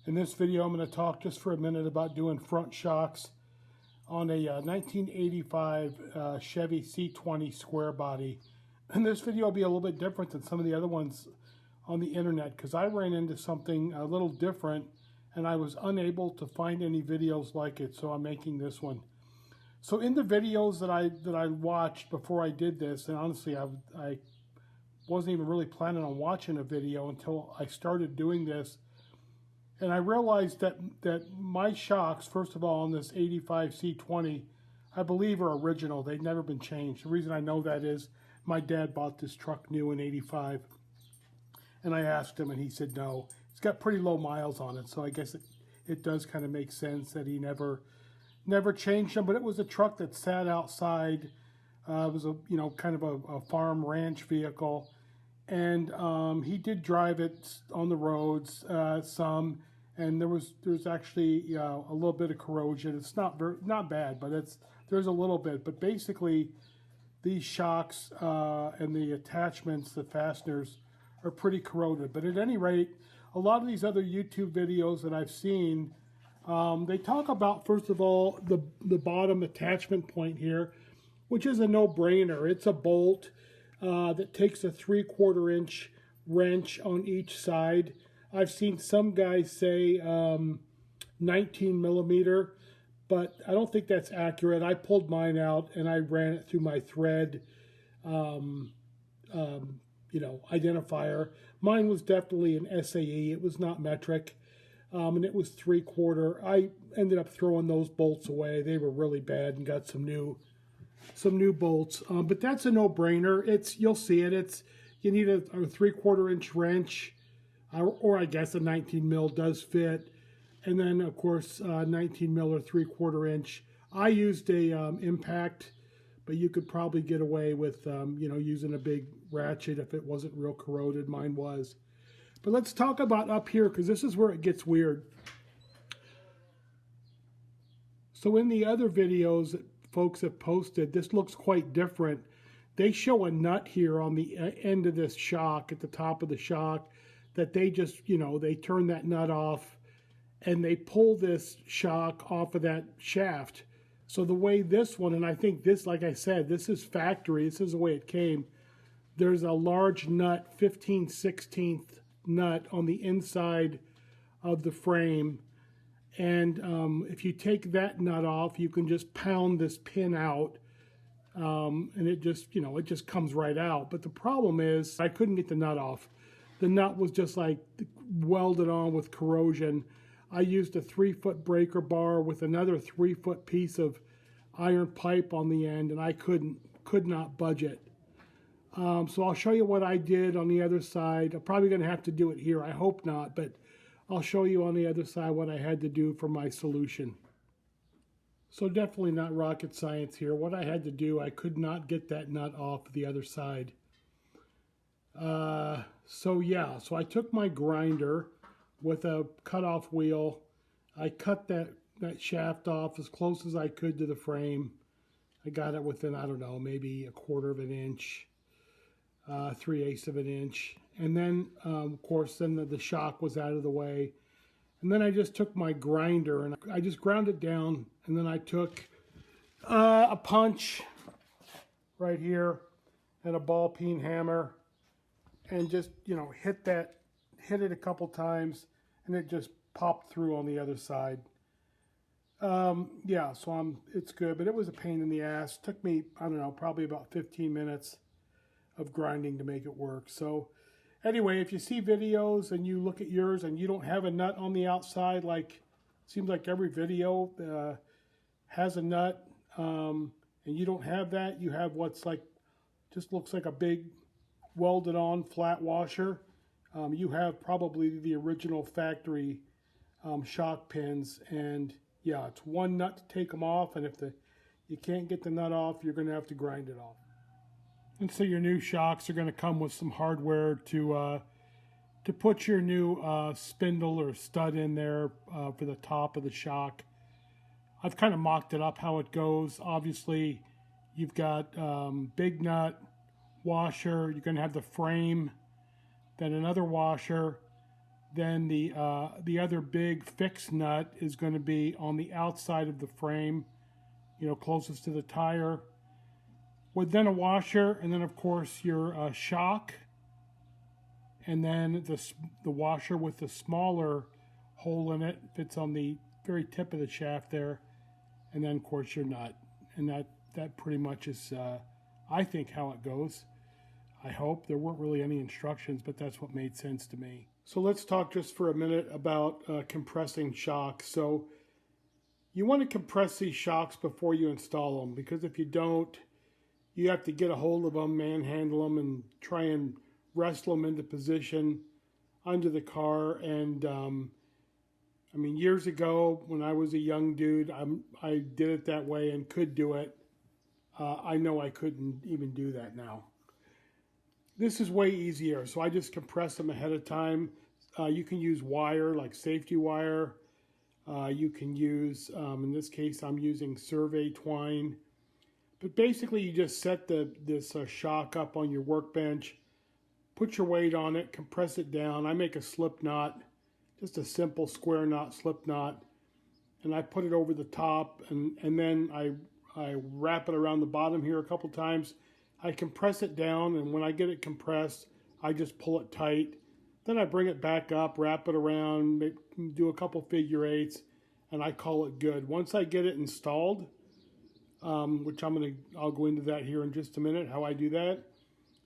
In this video, I'm going to talk just for a minute about doing front shocks on a 1985 Chevy C20 square body. And this video will be a little bit different than some of the other ones on the internet because I ran into something a little different and I was unable to find any videos like it, so I'm making this one. So in the videos that I watched before I did this, and honestly I wasn't even really planning on watching a video until I started doing this. And I realized that my shocks, first of all, on this 85 C20, I believe are original. They've never been changed. The reason I know that is my dad bought this truck new in 85. And I asked him and he said no. It's got pretty low miles on it, so I guess it does kind of make sense that he never changed them. But it was a truck that sat outside. It was a kind of a farm ranch vehicle. And he did drive it on the roads some, and there's actually a little bit of corrosion. It's not bad, but there's a little bit. But basically, these shocks and the attachments, the fasteners, are pretty corroded. But at any rate, a lot of these other YouTube videos that I've seen, they talk about, first of all, the bottom attachment point here, which is a no-brainer. It's a bolt that takes a 3/4 inch wrench on each side. I've seen some guys say 19 millimeter, but I don't think that's accurate. I pulled mine out and I ran it through my thread identifier. Mine was definitely an SAE. It was not metric, and it was 3/4. I ended up throwing those bolts away. They were really bad and got some new bolts, but that's a no-brainer. You'll see it. You need a 3/4 inch wrench, or I guess a 19 mil does fit, and then of course 19 mil or 3/4 inch. I used a impact, but you could probably get away with using a big ratchet if it wasn't real corroded. Mine was. But let's talk about up here because this is where it gets weird. So in the other videos that folks have posted, this looks quite different. They show a nut here on the end of this shock, at the top of the shock, that they just, they turn that nut off and they pull this shock off of that shaft. So the way this one, and I think this, like I said, this is factory, this is the way it came. There's a large nut, 15/16 nut on the inside of the frame. And if you take that nut off, you can just pound this pin out, and it just comes right out. But the problem is I couldn't get the nut off. The nut was just like welded on with corrosion. I used a 3-foot breaker bar with another 3-foot piece of iron pipe on the end, and I could not budge it. So I'll show you what I did on the other side. I'm probably going to have to do it here. I hope not, but I'll show you on the other side what I had to do for my solution. So definitely not rocket science here. What I had to do, I could not get that nut off the other side. So I took my grinder with a cutoff wheel. I cut that shaft off as close as I could to the frame. I got it within, I don't know, maybe 1/4 inch, 3/8 of an inch. And then, of course, then the shock was out of the way. And then I just took my grinder and I just ground it down. And then I took a punch right here and a ball peen hammer and just, hit it a couple times, and it just popped through on the other side. It's good, but it was a pain in the ass. It took me, I don't know, probably about 15 minutes of grinding to make it work. So anyway, if you see videos and you look at yours and you don't have a nut on the outside, like seems like every video has a nut, and you don't have that, you have what's like, just looks like a big welded on flat washer. You have probably the original factory shock pins, and yeah, it's one nut to take them off, and if you can't get the nut off, you're going to have to grind it off. And so your new shocks are going to come with some hardware to put your new spindle or stud in there for the top of the shock. I've kind of mocked it up how it goes. Obviously, you've got big nut, washer. You're going to have the frame, then another washer, Then the other big fixed nut is going to be on the outside of the frame, you know, closest to the tire. With then a washer, and then of course your shock, and then the washer with the smaller hole in it fits on the very tip of the shaft there, and then of course your nut. And that pretty much is, I think, how it goes. I hope. There weren't really any instructions, but that's what made sense to me. So let's talk just for a minute about compressing shocks. So you want to compress these shocks before you install them, because if you don't, you have to get a hold of them, manhandle them, and try and wrestle them into position under the car. And I mean, years ago when I was a young dude, I did it that way and could do it. I know I couldn't even do that now. This is way easier, so I just compress them ahead of time. You can use wire, like safety wire. You can use, in this case, I'm using survey twine. But basically, you just set this shock up on your workbench, put your weight on it, compress it down. I make a slip knot, just a simple square knot slip knot, and I put it over the top, and then I wrap it around the bottom here a couple times. I compress it down, and when I get it compressed, I just pull it tight. Then I bring it back up, wrap it around, do a couple figure eights, and I call it good. Once I get it installed, which I'll go into that here in just a minute, how I do that.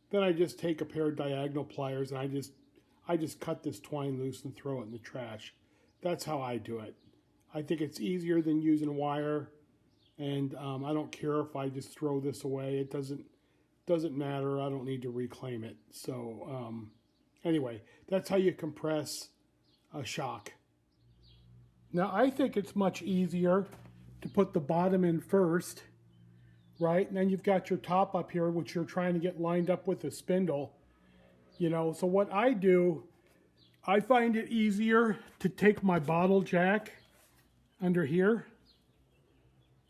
Then I just take a pair of diagonal pliers and I just cut this twine loose and throw it in the trash. That's how I do it. I think it's easier than using wire, and I don't care if I just throw this away. It doesn't matter. I don't need to reclaim it. So anyway, that's how you compress a shock. Now I think it's much easier to put the bottom in first, right? And then you've got your top up here, which you're trying to get lined up with the spindle. You know, so what I do, I find it easier to take my bottle jack under here,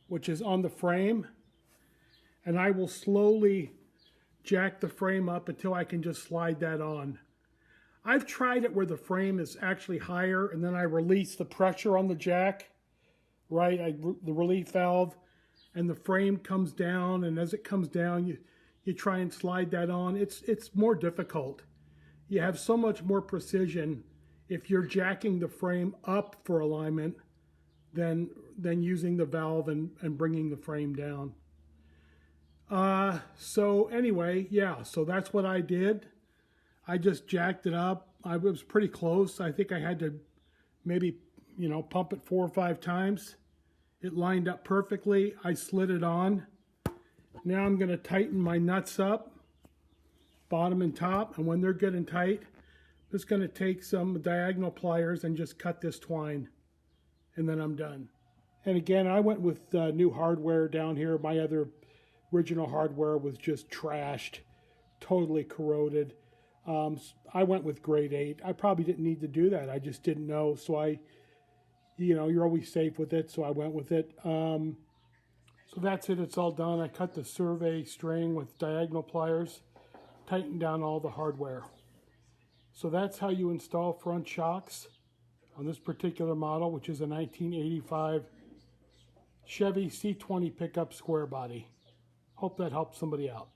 which is on the frame, and I will slowly jack the frame up until I can just slide that on. I've tried it where the frame is actually higher, and then I release the pressure on the jack, right? The relief valve, and the frame comes down, and as it comes down, you try and slide that on. It's more difficult. You have so much more precision if you're jacking the frame up for alignment than using the valve and bringing the frame down. So anyway, yeah, so that's what I did. I just jacked it up. I was pretty close. I think I had to maybe, you know, pump it 4 or 5 times. It lined up perfectly. I slid it on. Now I'm going to tighten my nuts up, bottom and top, and when they're good and tight, I'm just going to take some diagonal pliers and just cut this twine, and then I'm done. And again, I went with new hardware down here. My other original hardware was just trashed, totally corroded. I went with grade 8. I probably didn't need to do that. I just didn't know, so you know, you're always safe with it, so I went with it. So that's it. It's all done. I cut the survey string with diagonal pliers, tightened down all the hardware. So that's how you install front shocks on this particular model, which is a 1985 Chevy C20 pickup square body. Hope that helps somebody out.